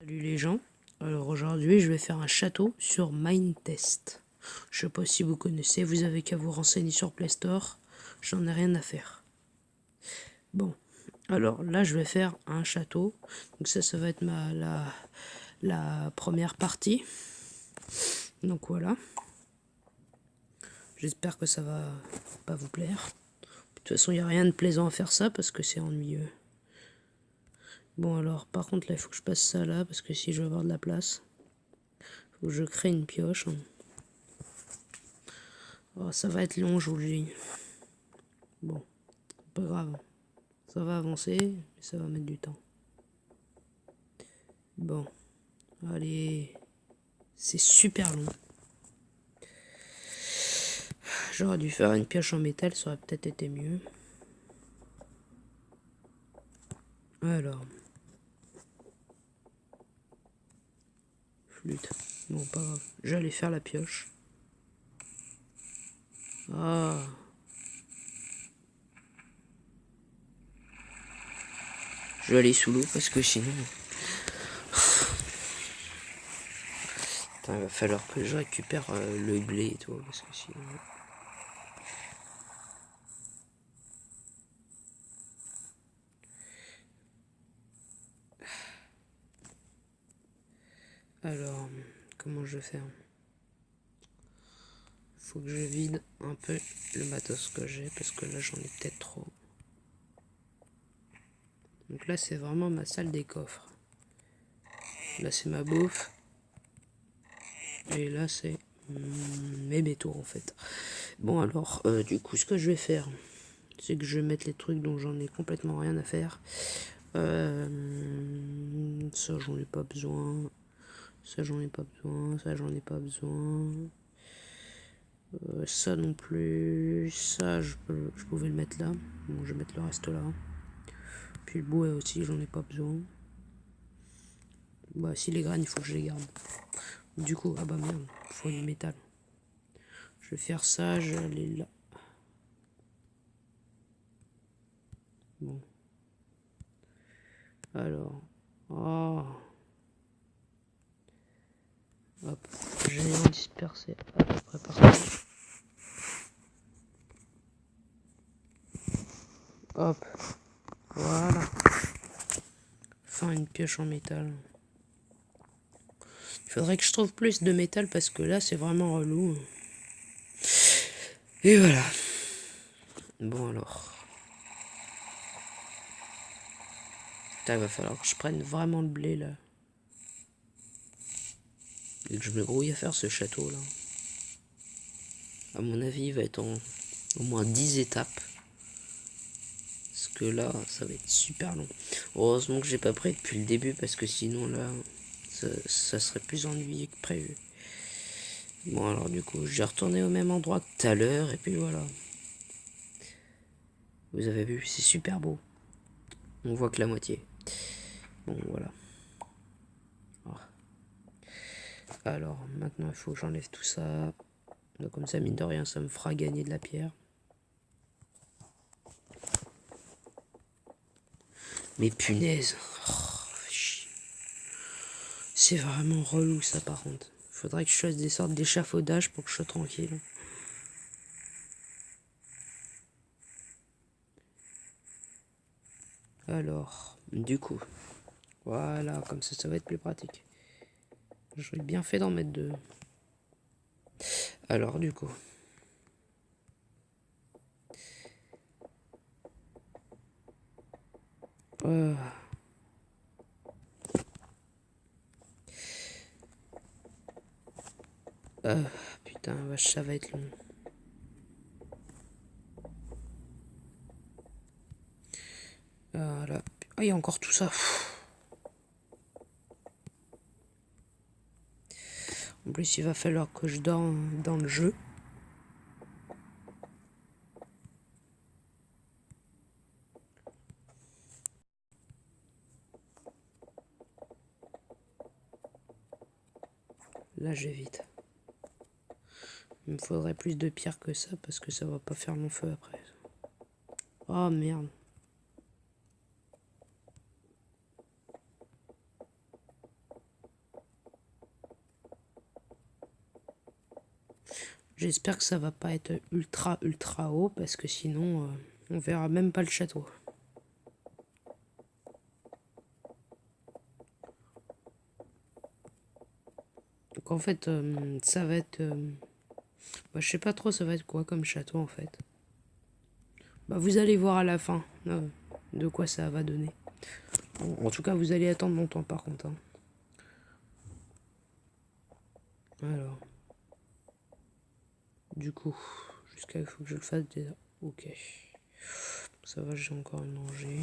Salut les gens. Alors aujourd'hui, je vais faire un château sur Minetest. Je sais pas si vous connaissez, vous avez qu'à vous renseigner sur Play Store. J'en ai rien à faire. Bon, alors là, je vais faire un château. Donc ça va être la première partie. Donc voilà. J'espère que ça va pas vous plaire. De toute façon, il n'y a rien de plaisant à faire ça parce que c'est ennuyeux. Bon alors, par contre là, il faut que je passe ça là parce que si je veux avoir de la place, faut que je crée une pioche. Oh, ça va être long, je vous le dis. Bon, pas grave. Ça va avancer, mais ça va mettre du temps. Bon, allez. C'est super long. J'aurais dû faire une pioche en métal, ça aurait peut-être été mieux. Alors. Flûte. Bon, pas grave. J'allais faire la pioche. Ah. Je vais aller sous l'eau parce que sinon... Putain, il va falloir que je récupère le blé et tout, parce que sinon... Alors, comment je vais faire? Faut que je vide un peu le matos que j'ai, parce que là j'en ai peut-être trop. Donc là c'est vraiment ma salle des coffres. Là c'est ma bouffe. Et là c'est mes métaux en fait. Bon alors du coup ce que je vais faire, c'est que je vais mettre les trucs dont j'en ai complètement rien à faire. Ça j'en ai pas besoin. Ça j'en ai pas besoin. Ça j'en ai pas besoin. Ça non plus. Ça je pouvais le mettre là. Bon je vais mettre le reste là. Puis le bois aussi j'en ai pas besoin. Bah si les graines il faut que je les garde. Du coup, ah bah merde, il faut du métal. Je vais faire ça, je vais aller là. Bon. Alors. Oh. Hop. Géant dispersé à peu près partout. Hop. Voilà. Enfin, une pioche en métal. Il faudrait que je trouve plus de métal parce que là, c'est vraiment relou. Et voilà. Bon alors. Putain, il va falloir que je prenne vraiment le blé là. Et que je me grouille à faire ce château là. À mon avis, il va être en au moins 10 étapes. Parce que là, ça va être super long. Heureusement que j'ai pas pris depuis le début parce que sinon là, ça serait plus ennuyé que prévu. Bon alors du coup, j'ai retourné au même endroit que tout à l'heure et puis voilà. Vous avez vu, c'est super beau. On voit que la moitié. Bon voilà. Alors maintenant il faut que j'enlève tout ça. Donc, comme ça, mine de rien, ça me fera gagner de la pierre. Mais punaise. Oh, c'est vraiment relou ça par contre. Faudrait que je fasse des sortes d'échafaudage pour que je sois tranquille. Alors, du coup, voilà, comme ça va être plus pratique. J'aurais bien fait d'en mettre deux. Alors, du coup. Putain, vache, ça va être long. Voilà. Ah, il y a encore tout ça. En plus, il va falloir que je dorme dans le jeu. Là, j'évite. Il me faudrait plus de pierre que ça parce que ça va pas faire long feu après. Oh merde. J'espère que ça va pas être ultra haut parce que sinon on verra même pas le château. Donc en fait ça va être... bah, je sais pas trop ça va être quoi comme château en fait. Bah, vous allez voir à la fin de quoi ça va donner. En tout cas vous allez attendre longtemps par contre. Hein. Alors. Du coup, jusqu'à il faut que je le fasse déjà. Ok. Ça va, j'ai encore une rangée.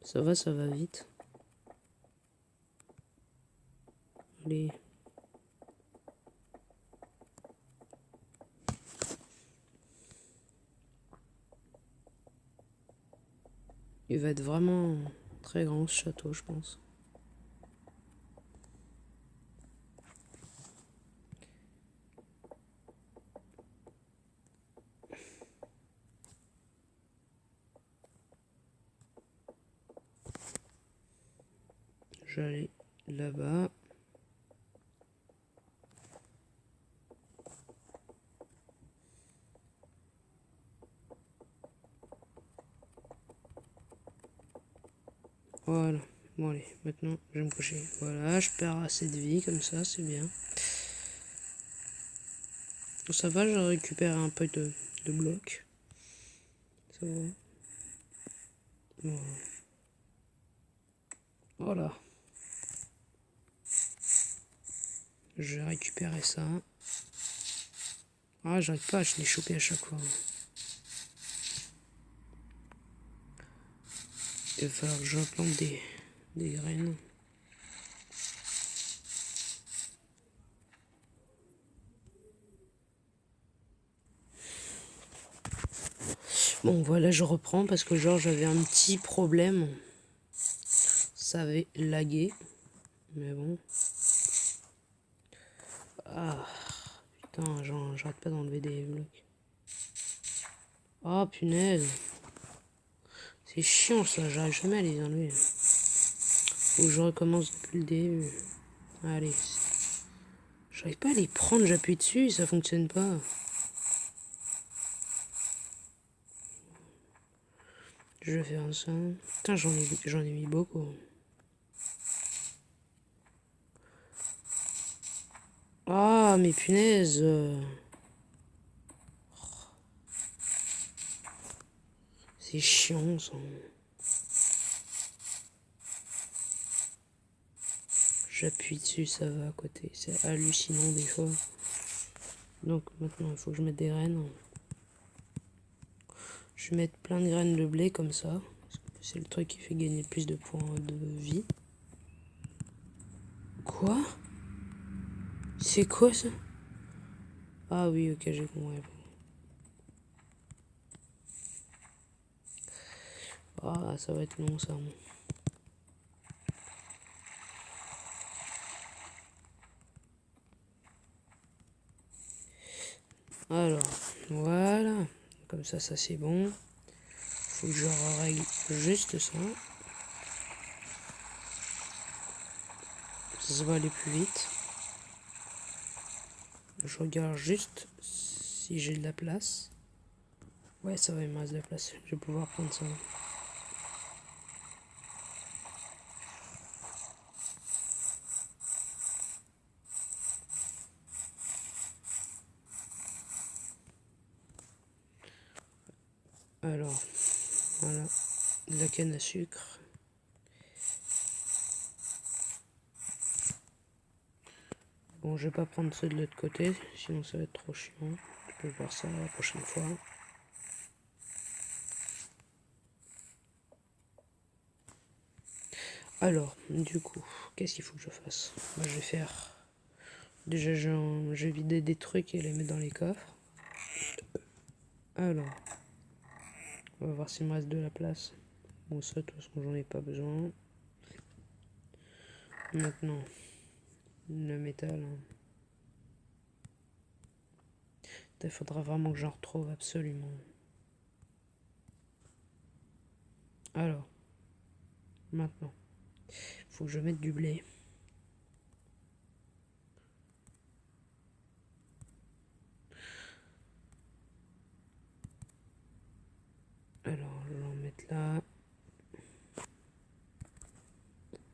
Ça va vite. Allez. Il va être vraiment très grand ce château, je pense. Je vais aller là-bas. Voilà. Bon allez, maintenant je vais me coucher. Voilà, je perds assez de vie comme ça, c'est bien. Ça va, je récupère un peu de blocs. Ça va. Bon. Voilà. Je vais récupérer ça. Ah, j'arrive pas à les choper à chaque fois. Il va falloir que j'implante des graines. Bon voilà, je reprends parce que genre j'avais un petit problème. Ça avait lagué. Mais bon. Ah putain, j'arrête pas d'enlever des blocs. Ah punaise. C'est chiant ça, j'arrive jamais à les enlever. Faut que je recommence depuis le début. Allez. J'arrive pas à les prendre, j'appuie dessus, ça fonctionne pas. Je vais faire ça. Putain, j'en ai mis beaucoup. Ah, mais punaise. C'est chiant ça. J'appuie dessus, ça va à côté. C'est hallucinant des fois. Donc maintenant, il faut que je mette des graines. Je vais mettre plein de graines de blé comme ça. C'est le truc qui fait gagner le plus de points de vie. Quoi? C'est quoi ça? Ah oui, ok, j'ai compris. Ah, ça va être long ça. Alors, voilà. Comme ça c'est bon. Faut que je règle juste ça. Ça va aller plus vite. Je regarde juste si j'ai de la place. Ouais, ça va, il me reste de la place. Je vais pouvoir prendre ça. Alors, voilà. De la canne à sucre. Bon, je vais pas prendre ceux de l'autre côté, sinon ça va être trop chiant. Je peux faire ça la prochaine fois. Alors, du coup, qu'est-ce qu'il faut que je fasse? Moi, je vais faire... Déjà, je vais vider des trucs et les mettre dans les coffres. Alors, on va voir s'il me reste de la place. Bon, ça, de toute façon, j'en ai pas besoin. Maintenant, le métal. Il faudra vraiment que j'en retrouve absolument. Alors, maintenant, il faut que je mette du blé. Alors, je vais en mettre là.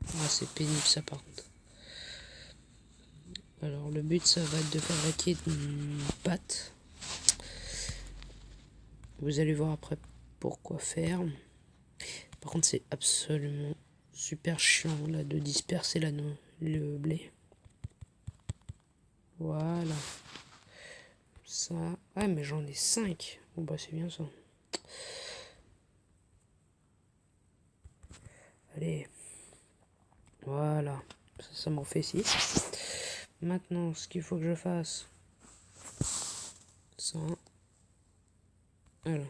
Ah, c'est pénible ça par contre. Alors, le but, ça va être de fabriquer une pâte. Vous allez voir après pourquoi faire. Par contre, c'est absolument super chiant là de disperser le blé. Voilà. Ça. Ah, mais j'en ai 5. Bon, bah, c'est bien ça. Allez. Voilà. Ça m'en fait 6. Maintenant, ce qu'il faut que je fasse. Ça. Voilà.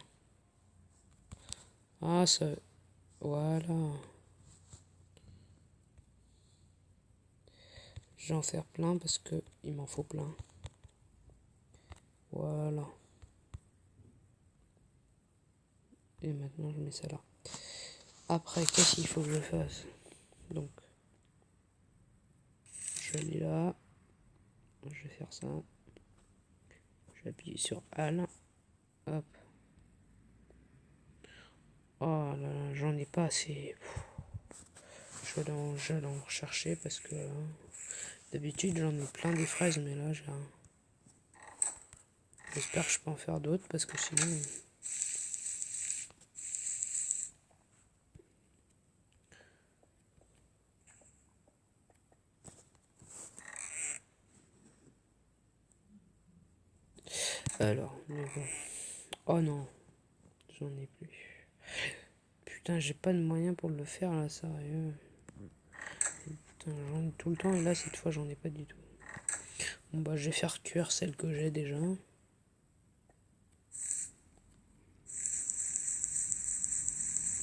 Ah, ça. Voilà. Je vais en faire plein parce que il m'en faut plein. Voilà. Et maintenant, je mets ça là. Après, qu'est-ce qu'il faut que je fasse? Donc, je l'ai là. Je vais faire ça. J'appuie sur Alt. Hop. Oh là là, j'en ai pas assez. Je vais en rechercher parce que d'habitude j'en ai plein des fraises, mais là j'ai un. J'espère que je peux en faire d'autres parce que sinon. Alors, bon. Oh non, j'en ai plus. Putain, j'ai pas de moyen pour le faire là, sérieux. Putain, j'en ai tout le temps et là cette fois j'en ai pas du tout. Bon bah je vais faire cuire celle que j'ai déjà. Il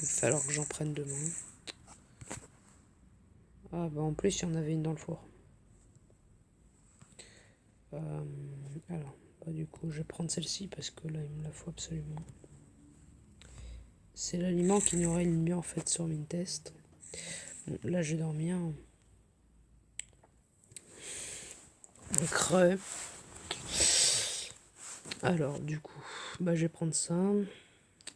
va falloir que j'en prenne demain. Ah bah en plus il y en avait une dans le four. Alors, bah du coup je vais prendre celle-ci parce que là il me la faut absolument. C'est l'aliment qui nous aurait le mieux en fait sur Mintest. Bon, là je vais dormir. Un creux. Alors du coup, bah je vais prendre ça.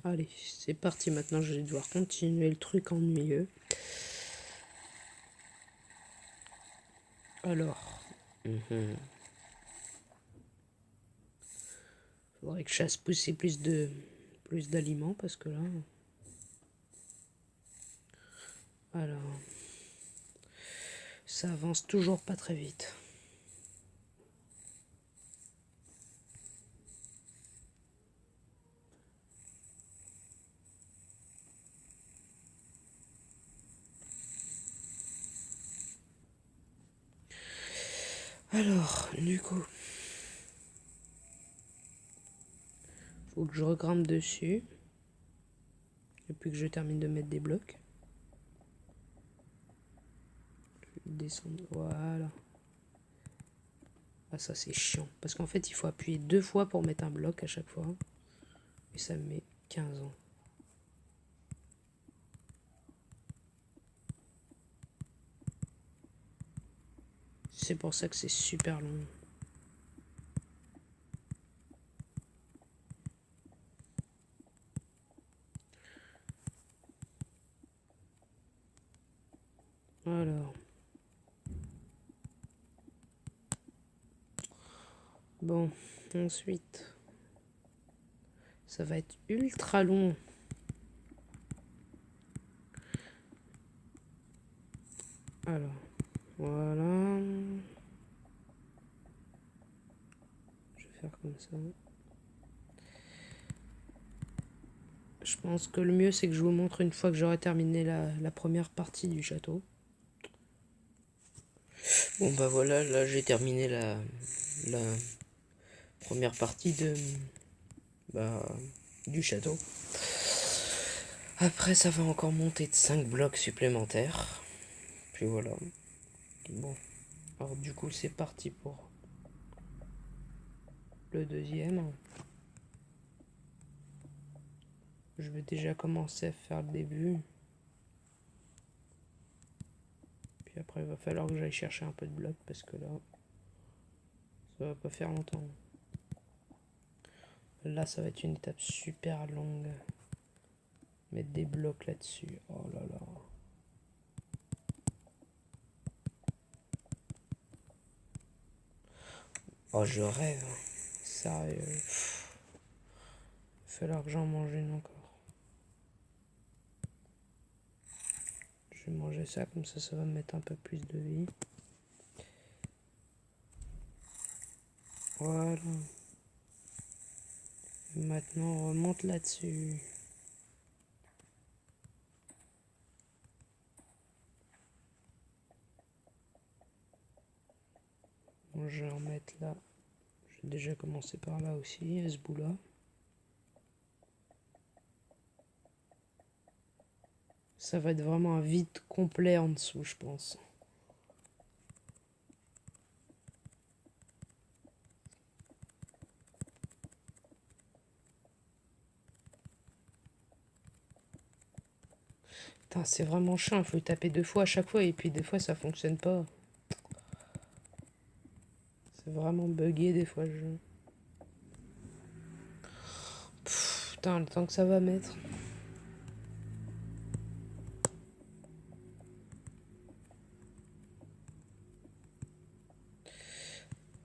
Allez, c'est parti maintenant, je vais devoir continuer le truc ennuyeux. Alors, faudrait que je fasse pousser plus d'aliments parce que là. Alors, ça avance toujours pas très vite. Alors, du coup, faut que je regrimpe dessus. Et puis que je termine de mettre des blocs. Descendre, voilà. Ah ça c'est chiant. Parce qu'en fait il faut appuyer 2 fois pour mettre un bloc à chaque fois. Et ça me met 15 ans. C'est pour ça que c'est super long. Alors. Bon, ensuite. Ça va être ultra long. Alors, voilà. Je vais faire comme ça. Je pense que le mieux c'est que je vous montre une fois que j'aurai terminé la première partie du château. Bon bah voilà, là j'ai terminé la première partie du château. Après ça va encore monter de 5 blocs supplémentaires. Puis voilà. Bon. Alors du coup c'est parti pour le deuxième. Je vais déjà commencer à faire le début. Puis après, il va falloir que j'aille chercher un peu de blocs parce que là, ça va pas faire longtemps. Là, ça va être une étape super longue. Mettre des blocs là-dessus. Oh là là. Oh, je rêve. Sérieux. Il va falloir que j'en mange une encore. Je vais manger ça, comme ça va me mettre un peu plus de vie. Voilà. Et maintenant, on remonte là-dessus. Bon, je vais en mettre là. J'ai déjà commencé par là aussi, à ce bout-là. Ça va être vraiment un vide complet en dessous, je pense. Putain, c'est vraiment chiant, il faut taper 2 fois à chaque fois et puis des fois ça fonctionne pas. C'est vraiment buggé des fois le jeu. Putain, le temps que ça va mettre.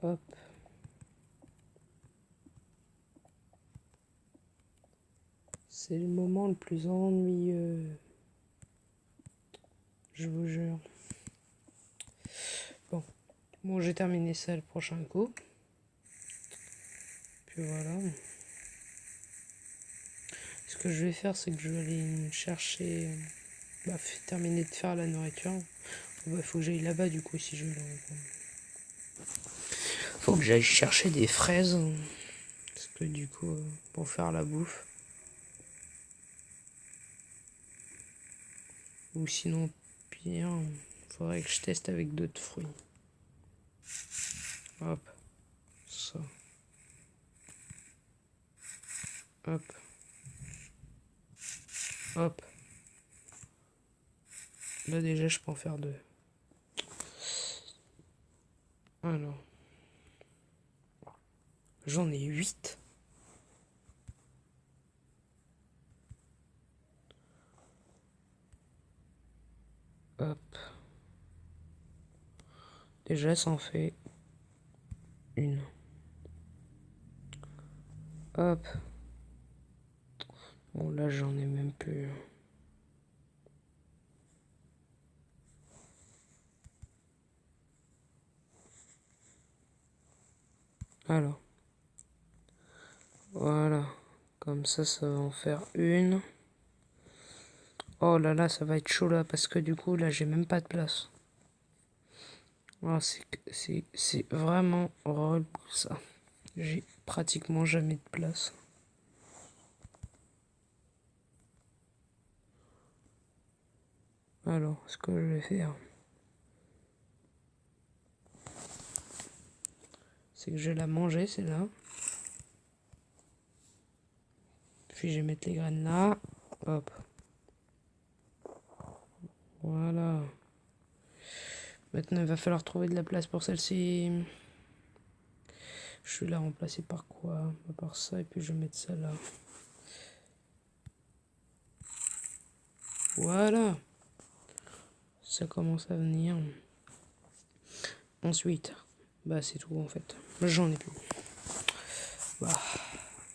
Hop. C'est le moment le plus ennuyeux. Je vous jure. Bon, j'ai terminé ça le prochain coup. Puis voilà. Ce que je vais faire, c'est que je vais aller chercher... terminer de faire la nourriture. Il faut que j'aille là-bas du coup si je veux. Faut que j'aille chercher des fraises. Parce que du coup, pour faire la bouffe. Ou sinon, pire, faudrait que je teste avec d'autres fruits. Hop. Ça. Hop. Hop. Là déjà, je peux en faire 2. Alors. J'en ai 8. Hop. Déjà, ça en fait une. Hop. Bon, là, j'en ai même plus. Alors. Voilà. Comme ça va en faire une. Oh là là, ça va être chaud là, parce que du coup, là, j'ai même pas de place. Oh, c'est vraiment relou ça. J'ai pratiquement jamais de place. Alors, ce que je vais faire, c'est que je vais la manger, celle-là. Puis je vais mettre les graines là. Hop. Voilà. Maintenant, il va falloir trouver de la place pour celle-ci. Je vais la remplacer par quoi? Par ça, et puis je vais mettre ça là. Voilà. Ça commence à venir. Ensuite, c'est tout en fait. J'en ai plus.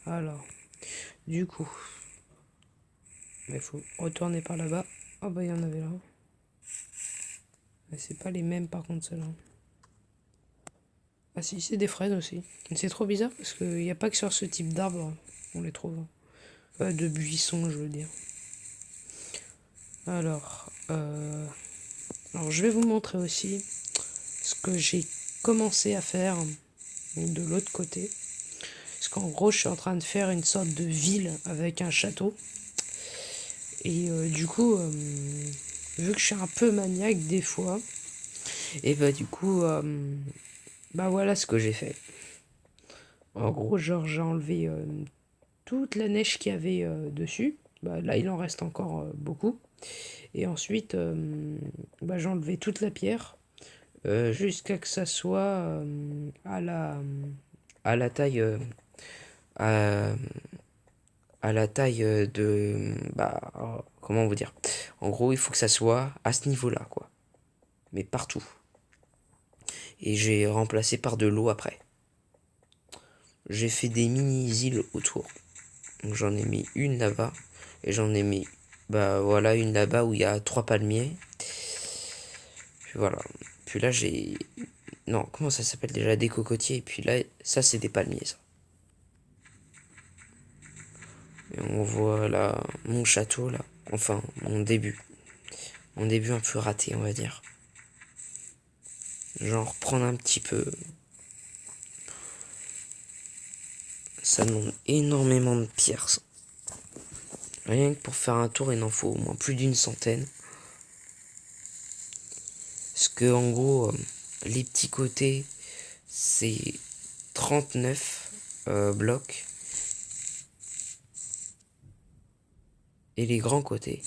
Alors, du coup, il faut retourner par là-bas. Ah il y en avait là. Mais c'est pas les mêmes par contre ceux-là. Ah si, c'est des fraises aussi. C'est trop bizarre parce qu'il n'y a pas que sur ce type d'arbre on les trouve. De buissons, je veux dire. Alors, je vais vous montrer aussi ce que j'ai commencé à faire de l'autre côté. Parce qu'en gros, je suis en train de faire une sorte de ville avec un château. Et du coup, vu que je suis un peu maniaque des fois, et du coup, voilà ce que j'ai fait. En gros, j'ai enlevé toute la neige qu'il y avait dessus. Bah, là, il en reste encore beaucoup. Et ensuite, j'ai enlevé toute la pierre jusqu'à que ça soit à la taille à, à la taille de comment vous dire. En gros, il faut que ça soit à ce niveau-là, quoi. Mais partout. Et j'ai remplacé par de l'eau après. J'ai fait des mini-îles autour. Donc j'en ai mis une là-bas. Et j'en ai mis, voilà, une là-bas où il y a 3 palmiers. Puis voilà. Puis là, j'ai... Non, comment ça s'appelle déjà? Des cocotiers. Et puis là, ça, c'est des palmiers, ça. Et on voit là mon château, là. Enfin, mon début. Mon début un peu raté, on va dire. Genre, prendre un petit peu. Ça demande énormément de pierres, ça. Rien que pour faire un tour, il en faut au moins plus d'100. Parce que, en gros, les petits côtés, c'est 39 blocs. Et les grands côtés,